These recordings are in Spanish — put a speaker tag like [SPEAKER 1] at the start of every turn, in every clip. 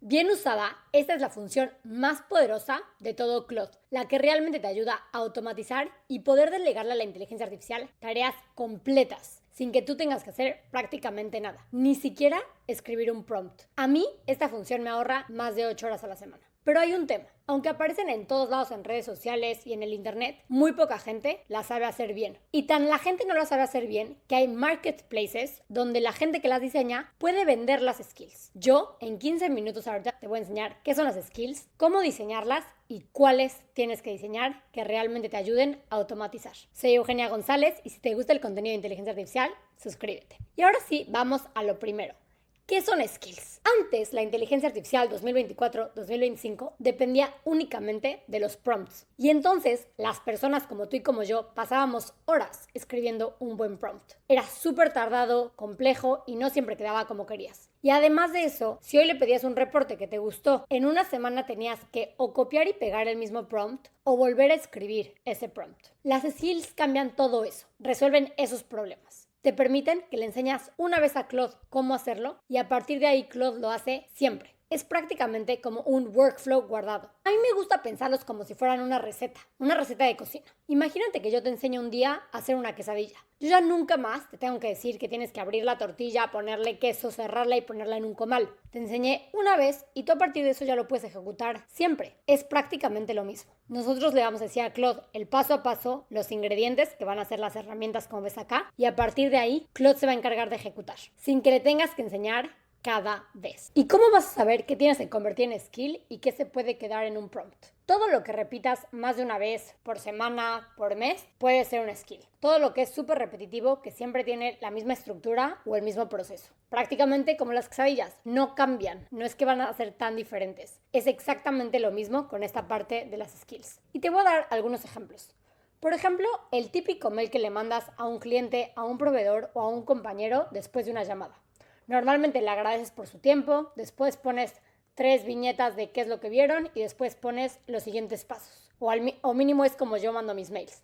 [SPEAKER 1] Bien usada, esta es la función más poderosa de todo Claude, la que realmente te ayuda a automatizar y poder delegarle a la inteligencia artificial tareas completas, sin que tú tengas que hacer prácticamente nada, ni siquiera escribir un prompt. A mí, esta función me ahorra más de 8 horas a la semana. Pero hay un tema. Aunque aparecen en todos lados en redes sociales y en el internet, muy poca gente la sabe hacer bien. Y tan la gente no la sabe hacer bien que hay marketplaces donde la gente que las diseña puede vender las skills. Yo, en 15 minutos ahorita, te voy a enseñar qué son las skills, cómo diseñarlas y cuáles tienes que diseñar que realmente te ayuden a automatizar. Soy Eugenia González y si te gusta el contenido de inteligencia artificial, suscríbete. Y ahora sí, vamos a lo primero. ¿Qué son skills? Antes, la inteligencia artificial 2024-2025 dependía únicamente de los prompts. Y entonces, las personas como tú y como yo pasábamos horas escribiendo un buen prompt. Era súper tardado, complejo y no siempre quedaba como querías. Y además de eso, si hoy le pedías un reporte que te gustó, en una semana tenías que o copiar y pegar el mismo prompt o volver a escribir ese prompt. Las skills cambian todo eso, resuelven esos problemas. Te permiten que le enseñas una vez a Claude cómo hacerlo y a partir de ahí Claude lo hace siempre. Es prácticamente como un workflow guardado. A mí me gusta pensarlos como si fueran una receta de cocina. Imagínate que yo te enseño un día a hacer una quesadilla. Yo ya nunca más te tengo que decir que tienes que abrir la tortilla, ponerle queso, cerrarla y ponerla en un comal. Te enseñé una vez y tú a partir de eso ya lo puedes ejecutar siempre. Es prácticamente lo mismo. Nosotros le vamos a decir a Claude el paso a paso, los ingredientes que van a ser las herramientas como ves acá y a partir de ahí Claude se va a encargar de ejecutar sin que le tengas que enseñar cada vez. ¿Y cómo vas a saber qué tienes que convertir en skill y qué se puede quedar en un prompt? Todo lo que repitas más de una vez por semana, por mes, puede ser un skill. Todo lo que es súper repetitivo, que siempre tiene la misma estructura o el mismo proceso. Prácticamente como las quesadillas, no cambian, no es que van a ser tan diferentes. Es exactamente lo mismo con esta parte de las skills. Y te voy a dar algunos ejemplos. Por ejemplo, el típico mail que le mandas a un cliente, a un proveedor o a un compañero después de una llamada. Normalmente le agradeces por su tiempo, después pones 3 viñetas de qué es lo que vieron y después pones los siguientes pasos. O mínimo es como yo mando mis mails.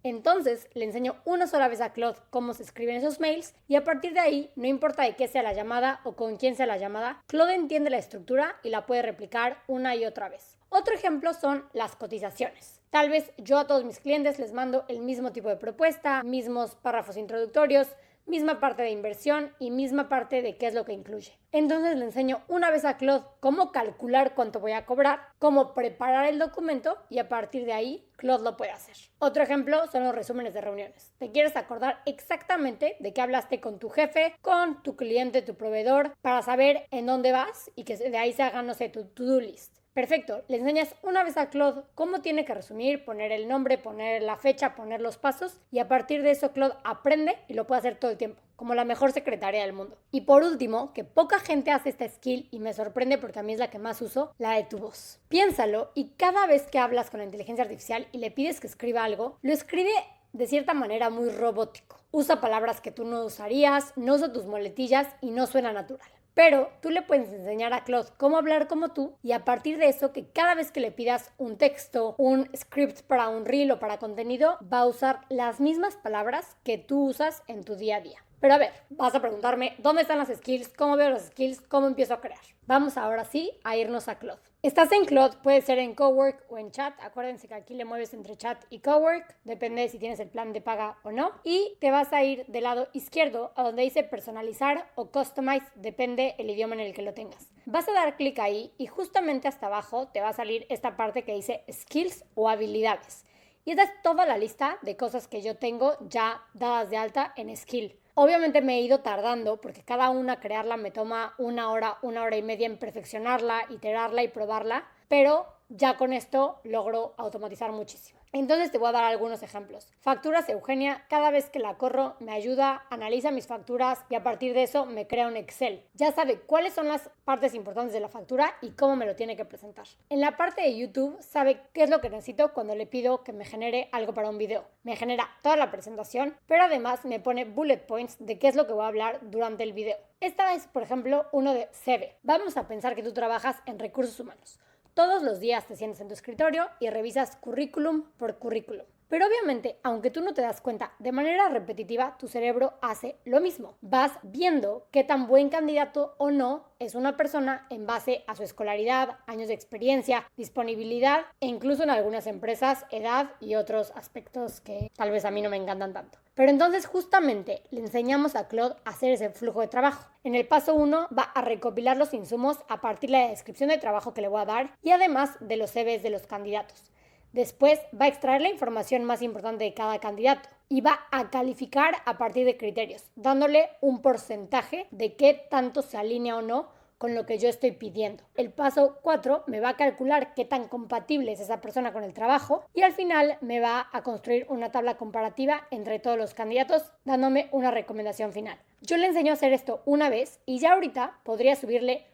[SPEAKER 1] Entonces le enseño una sola vez a Claude cómo se escriben esos mails y a partir de ahí, no importa de qué sea la llamada o con quién sea la llamada, Claude entiende la estructura y la puede replicar una y otra vez. Otro ejemplo son las cotizaciones. Tal vez yo a todos mis clientes les mando el mismo tipo de propuesta, mismos párrafos introductorios, misma parte de inversión y misma parte de qué es lo que incluye. Entonces le enseño una vez a Claude cómo calcular cuánto voy a cobrar, cómo preparar el documento y a partir de ahí Claude lo puede hacer. Otro ejemplo son los resúmenes de reuniones. Te quieres acordar exactamente de qué hablaste con tu jefe, con tu cliente, tu proveedor, para saber en dónde vas y que de ahí se haga, no sé, tu to-do list. Perfecto, le enseñas una vez a Claude cómo tiene que resumir, poner el nombre, poner la fecha, poner los pasos y a partir de eso Claude aprende y lo puede hacer todo el tiempo, como la mejor secretaria del mundo. Y por último, que poca gente hace esta skill y me sorprende porque a mí es la que más uso, la de tu voz. Piénsalo y cada vez que hablas con la inteligencia artificial y le pides que escriba algo, lo escribe de cierta manera muy robótico. Usa palabras que tú no usarías, no usa tus muletillas y no suena natural. Pero tú le puedes enseñar a Claude cómo hablar como tú y a partir de eso que cada vez que le pidas un texto, un script para un reel o para contenido, va a usar las mismas palabras que tú usas en tu día a día. Pero a ver, vas a preguntarme, ¿dónde están las skills? ¿Cómo veo las skills? ¿Cómo empiezo a crear? Vamos ahora sí a irnos a Claude. Estás en Claude, puede ser en Cowork o en Chat. Acuérdense que aquí le mueves entre Chat y Cowork. Depende de si tienes el plan de paga o no. Y te vas a ir del lado izquierdo a donde dice personalizar o customize. Depende el idioma en el que lo tengas. Vas a dar clic ahí y justamente hasta abajo te va a salir esta parte que dice skills o habilidades. Y esta es toda la lista de cosas que yo tengo ya dadas de alta en skill. Obviamente me he ido tardando porque cada una crearla me toma una hora y media en perfeccionarla, iterarla y probarla, pero ya con esto logro automatizar muchísimo. Entonces te voy a dar algunos ejemplos. Facturas Eugenia, cada vez que la corro me ayuda, analiza mis facturas y a partir de eso me crea un Excel. Ya sabe cuáles son las partes importantes de la factura y cómo me lo tiene que presentar. En la parte de YouTube sabe qué es lo que necesito cuando le pido que me genere algo para un video. Me genera toda la presentación, pero además me pone bullet points de qué es lo que voy a hablar durante el video. Esta es, por ejemplo, uno de CV. Vamos a pensar que tú trabajas en recursos humanos. Todos los días te sientas en tu escritorio y revisas currículum por currículum. Pero obviamente, aunque tú no te das cuenta, de manera repetitiva tu cerebro hace lo mismo. Vas viendo qué tan buen candidato o no es una persona en base a su escolaridad, años de experiencia, disponibilidad e incluso en algunas empresas, edad y otros aspectos que tal vez a mí no me encantan tanto. Pero entonces justamente le enseñamos a Claude a hacer ese flujo de trabajo. En el paso 1 va a recopilar los insumos a partir de la descripción de trabajo que le voy a dar y además de los CVs de los candidatos. Después va a extraer la información más importante de cada candidato y va a calificar a partir de criterios, dándole un porcentaje de qué tanto se alinea o no con lo que yo estoy pidiendo. El paso 4 me va a calcular qué tan compatible es esa persona con el trabajo y al final me va a construir una tabla comparativa entre todos los candidatos, dándome una recomendación final. Yo le enseño a hacer esto una vez y ya ahorita podría subirle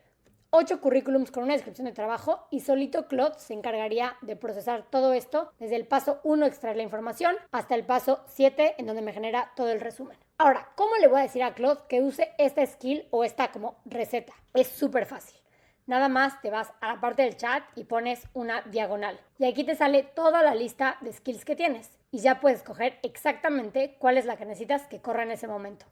[SPEAKER 1] 8 currículums con una descripción de trabajo y solito Claude se encargaría de procesar todo esto desde el paso 1, extraer la información, hasta el paso 7, en donde me genera todo el resumen. Ahora, ¿cómo le voy a decir a Claude que use esta skill o esta como receta? Es súper fácil. Nada más te vas a la parte del chat y pones una diagonal. Y aquí te sale toda la lista de skills que tienes. Y ya puedes escoger exactamente cuál es la que necesitas que corra en ese momento.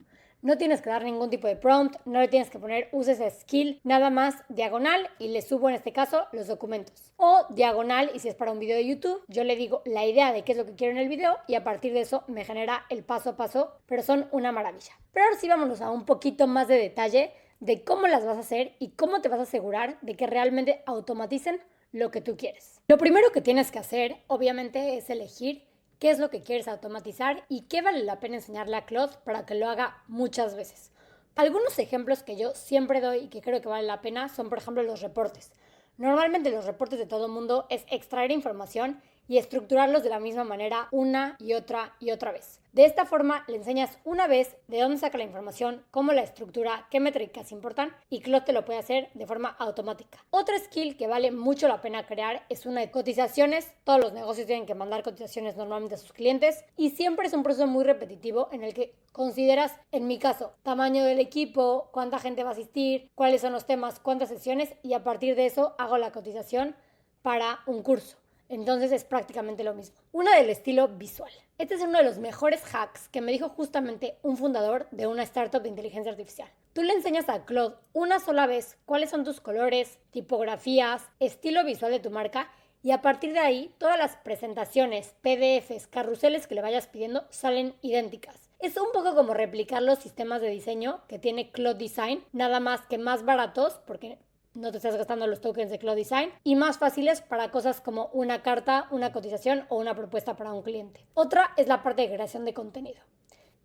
[SPEAKER 1] No tienes que dar ningún tipo de prompt, no le tienes que poner uses esa skill, nada más diagonal y le subo en este caso los documentos. O diagonal y si es para un video de YouTube, yo le digo la idea de qué es lo que quiero en el video y a partir de eso me genera el paso a paso, pero son una maravilla. Pero ahora sí vámonos a un poquito más de detalle de cómo las vas a hacer y cómo te vas a asegurar de que realmente automaticen lo que tú quieres. Lo primero que tienes que hacer, obviamente, es elegir qué es lo que quieres automatizar y qué vale la pena enseñarle a Claude para que lo haga muchas veces. Algunos ejemplos que yo siempre doy y que creo que vale la pena son, por ejemplo, los reportes. Normalmente los reportes de todo el mundo es extraer información y estructurarlos de la misma manera una y otra vez. De esta forma le enseñas una vez de dónde saca la información, cómo la estructura, qué métricas importan y Claude te lo puede hacer de forma automática. Otra skill que vale mucho la pena crear es una de cotizaciones. Todos los negocios tienen que mandar cotizaciones normalmente a sus clientes y siempre es un proceso muy repetitivo en el que consideras, en mi caso, tamaño del equipo, cuánta gente va a asistir, cuáles son los temas, cuántas sesiones y a partir de eso hago la cotización para un curso. Entonces es prácticamente lo mismo. Una del estilo visual. Este es uno de los mejores hacks que me dijo justamente un fundador de una startup de inteligencia artificial. Tú le enseñas a Claude una sola vez cuáles son tus colores, tipografías, estilo visual de tu marca y a partir de ahí todas las presentaciones, PDFs, carruseles que le vayas pidiendo salen idénticas. Es un poco como replicar los sistemas de diseño que tiene Claude Design, nada más que más baratos porque no te estás gastando los tokens de Claude Design y más fáciles para cosas como una carta, una cotización o una propuesta para un cliente. Otra es la parte de creación de contenido.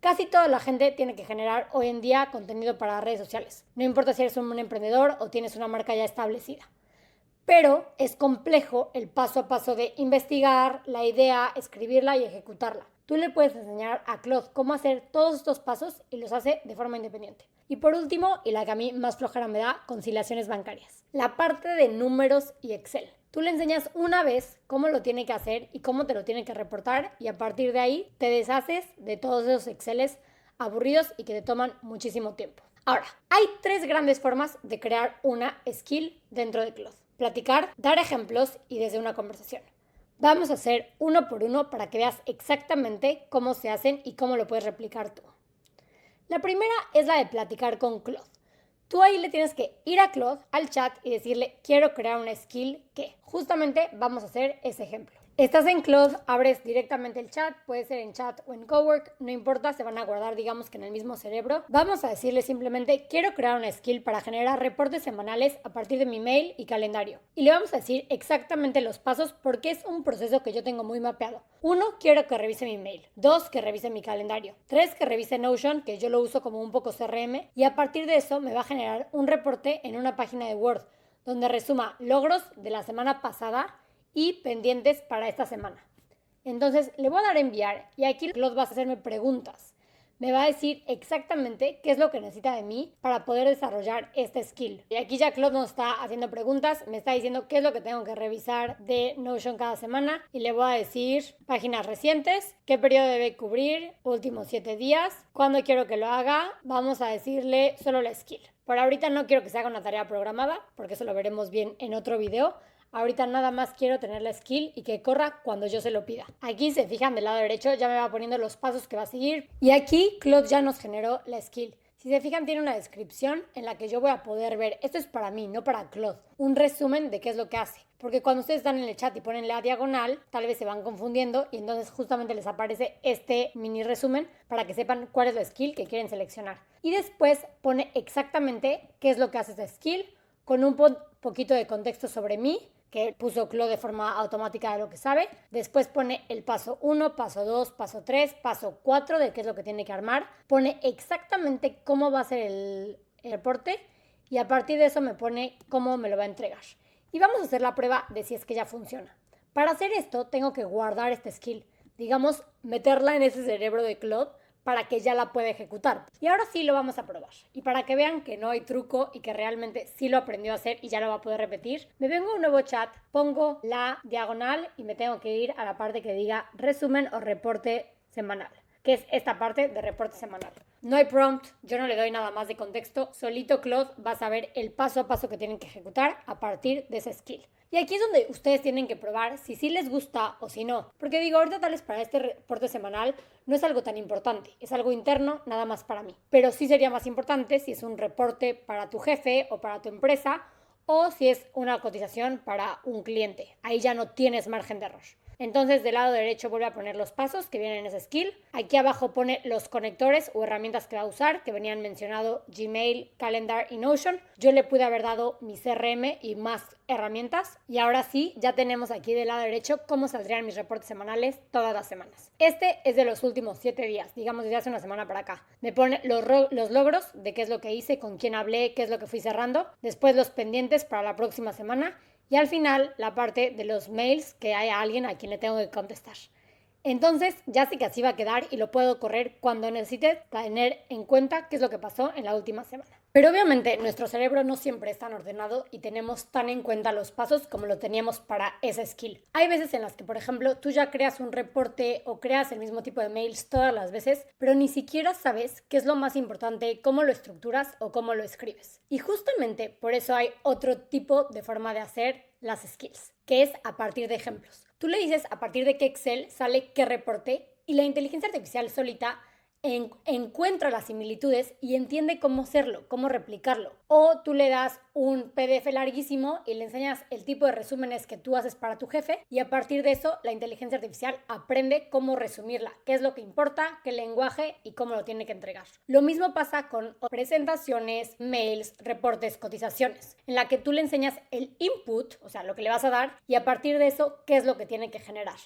[SPEAKER 1] Casi toda la gente tiene que generar hoy en día contenido para redes sociales. No importa si eres un emprendedor o tienes una marca ya establecida. Pero es complejo el paso a paso de investigar la idea, escribirla y ejecutarla. Tú le puedes enseñar a Claude cómo hacer todos estos pasos y los hace de forma independiente. Y por último, y la que a mí más flojera me da, conciliaciones bancarias. La parte de números y Excel. Tú le enseñas una vez cómo lo tiene que hacer y cómo te lo tiene que reportar y a partir de ahí te deshaces de todos esos Exceles aburridos y que te toman muchísimo tiempo. Ahora, hay 3 grandes formas de crear una skill dentro de Claude. Platicar, dar ejemplos y desde una conversación. Vamos a hacer uno por uno para que veas exactamente cómo se hacen y cómo lo puedes replicar tú. La primera es la de platicar con Claude. Tú ahí le tienes que ir a Claude, al chat y decirle quiero crear una skill que justamente vamos a hacer ese ejemplo. Estás en Claude, abres directamente el chat, puede ser en chat o en Cowork, no importa, se van a guardar digamos que en el mismo cerebro. Vamos a decirle simplemente quiero crear una skill para generar reportes semanales a partir de mi mail y calendario. Y le vamos a decir exactamente los pasos porque es un proceso que yo tengo muy mapeado. 1, quiero que revise mi mail. 2, que revise mi calendario. 3, que revise Notion, que yo lo uso como un poco CRM. Y a partir de eso me va a generar un reporte en una página de Word donde resuma logros de la semana pasada y pendientes para esta semana. Entonces le voy a dar a enviar y aquí Claude va a hacerme preguntas. Me va a decir exactamente qué es lo que necesita de mí para poder desarrollar esta skill. Y aquí ya Claude nos está haciendo preguntas, me está diciendo qué es lo que tengo que revisar de Notion cada semana y le voy a decir páginas recientes, qué periodo debe cubrir, últimos 7 días, cuándo quiero que lo haga, vamos a decirle solo la skill. Por ahorita no quiero que se haga una tarea programada porque eso lo veremos bien en otro video. Ahorita nada más quiero tener la skill y que corra cuando yo se lo pida. Aquí se fijan del lado derecho, ya me va poniendo los pasos que va a seguir. Y aquí Claude ya nos generó la skill. Si se fijan, tiene una descripción en la que yo voy a poder ver, esto es para mí, no para Claude, un resumen de qué es lo que hace. Porque cuando ustedes están en el chat y ponen la diagonal, tal vez se van confundiendo y entonces justamente les aparece este mini resumen para que sepan cuál es la skill que quieren seleccionar. Y después pone exactamente qué es lo que hace esta skill con un poquito de contexto sobre mí, que puso Claude de forma automática de lo que sabe. Después pone el paso 1, paso 2, paso 3, paso 4 de qué es lo que tiene que armar. Pone exactamente cómo va a ser el reporte y a partir de eso me pone cómo me lo va a entregar. Y vamos a hacer la prueba de si es que ya funciona. Para hacer esto tengo que guardar esta skill, digamos, meterla en ese cerebro de Claude para que ya la pueda ejecutar. Y ahora sí lo vamos a probar. Y para que vean que no hay truco y que realmente sí lo aprendió a hacer y ya lo va a poder repetir, me vengo a un nuevo chat, pongo la diagonal y me tengo que ir a la parte que diga resumen o reporte semanal, que es esta parte de reporte semanal. No hay prompt, yo no le doy nada más de contexto, solito Claude va a saber el paso a paso que tienen que ejecutar a partir de esa skill. Y aquí es donde ustedes tienen que probar si sí les gusta o si no. Porque digo, ahorita tal vez para este reporte semanal no es algo tan importante, es algo interno nada más para mí. Pero sí sería más importante si es un reporte para tu jefe o para tu empresa o si es una cotización para un cliente. Ahí ya no tienes margen de error. Entonces del lado derecho vuelve a poner los pasos que vienen en esa skill. Aquí abajo pone los conectores o herramientas que va a usar, que venían mencionado Gmail, Calendar y Notion. Yo le pude haber dado mi CRM y más herramientas. Y ahora sí, ya tenemos aquí del lado derecho cómo saldrían mis reportes semanales todas las semanas. Este es de los últimos 7 días, digamos desde hace una semana para acá. Me pone los logros de qué es lo que hice, con quién hablé, qué es lo que fui cerrando. Después los pendientes para la próxima semana. Y al final, la parte de los mails que hay a alguien a quien le tengo que contestar. Entonces, ya sé que así va a quedar y lo puedo correr cuando necesite tener en cuenta qué es lo que pasó en la última semana. Pero obviamente nuestro cerebro no siempre es tan ordenado y tenemos tan en cuenta los pasos como lo teníamos para esa skill. Hay veces en las que, por ejemplo, tú ya creas un reporte o creas el mismo tipo de mails todas las veces, pero ni siquiera sabes qué es lo más importante, cómo lo estructuras o cómo lo escribes. Y justamente por eso hay otro tipo de forma de hacer las skills, que es a partir de ejemplos. Tú le dices a partir de qué Excel sale qué reporte y la inteligencia artificial solita encuentra las similitudes y entiende cómo hacerlo, cómo replicarlo. O tú le das un PDF larguísimo y le enseñas el tipo de resúmenes que tú haces para tu jefe y a partir de eso la inteligencia artificial aprende cómo resumirla, qué es lo que importa, qué lenguaje y cómo lo tiene que entregar. Lo mismo pasa con presentaciones, mails, reportes, cotizaciones, en la que tú le enseñas el input, o sea, lo que le vas a dar y a partir de eso, qué es lo que tiene que generar.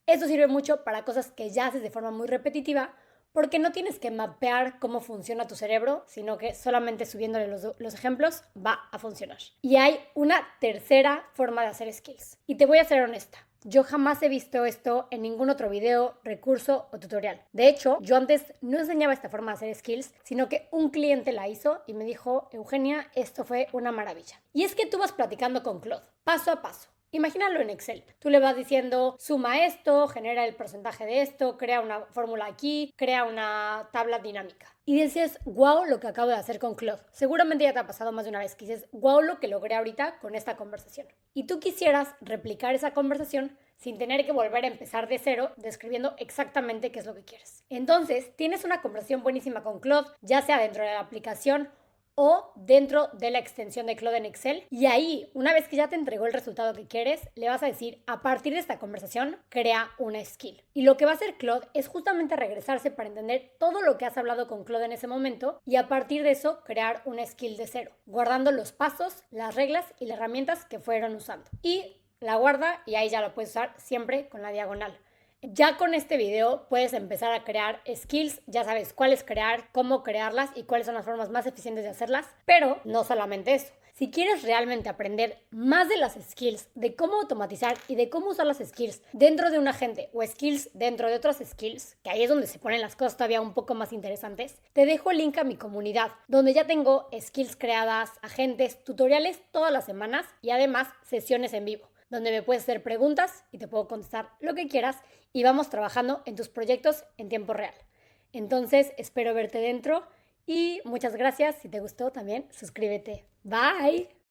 [SPEAKER 1] Esto sirve mucho para cosas que ya haces de forma muy repetitiva, porque no tienes que mapear cómo funciona tu cerebro, sino que solamente subiéndole los ejemplos va a funcionar. Y hay una tercera forma de hacer skills. Y te voy a ser honesta. Yo jamás he visto esto en ningún otro video, recurso o tutorial. De hecho, yo antes no enseñaba esta forma de hacer skills, sino que un cliente la hizo y me dijo, Eugenia, esto fue una maravilla. Y es que tú vas platicando con Claude, paso a paso. Imagínalo en Excel. Tú le vas diciendo, suma esto, genera el porcentaje de esto, crea una fórmula aquí, crea una tabla dinámica. Y dices, wow, lo que acabo de hacer con Claude. Seguramente ya te ha pasado más de una vez que dices, wow, lo que logré ahorita con esta conversación. Y tú quisieras replicar esa conversación sin tener que volver a empezar de cero, describiendo exactamente qué es lo que quieres. Entonces, tienes una conversación buenísima con Claude, ya sea dentro de la aplicación o dentro de la extensión de Claude en Excel y ahí, una vez que ya te entregó el resultado que quieres, le vas a decir, a partir de esta conversación, crea una skill. Y lo que va a hacer Claude es justamente regresarse para entender todo lo que has hablado con Claude en ese momento y a partir de eso, crear una skill de cero, guardando los pasos, las reglas y las herramientas que fueron usando. Y la guarda y ahí ya lo puedes usar siempre con la diagonal. Ya con este video puedes empezar a crear skills, ya sabes cuáles crear, cómo crearlas y cuáles son las formas más eficientes de hacerlas, pero no solamente eso. Si quieres realmente aprender más de las skills, de cómo automatizar y de cómo usar las skills dentro de un agente o skills dentro de otras skills, que ahí es donde se ponen las cosas todavía un poco más interesantes, te dejo el link a mi comunidad, donde ya tengo skills creadas, agentes, tutoriales todas las semanas y además sesiones en vivo, donde me puedes hacer preguntas y te puedo contestar lo que quieras y vamos trabajando en tus proyectos en tiempo real. Entonces, espero verte dentro y muchas gracias. Si te gustó también, suscríbete. Bye.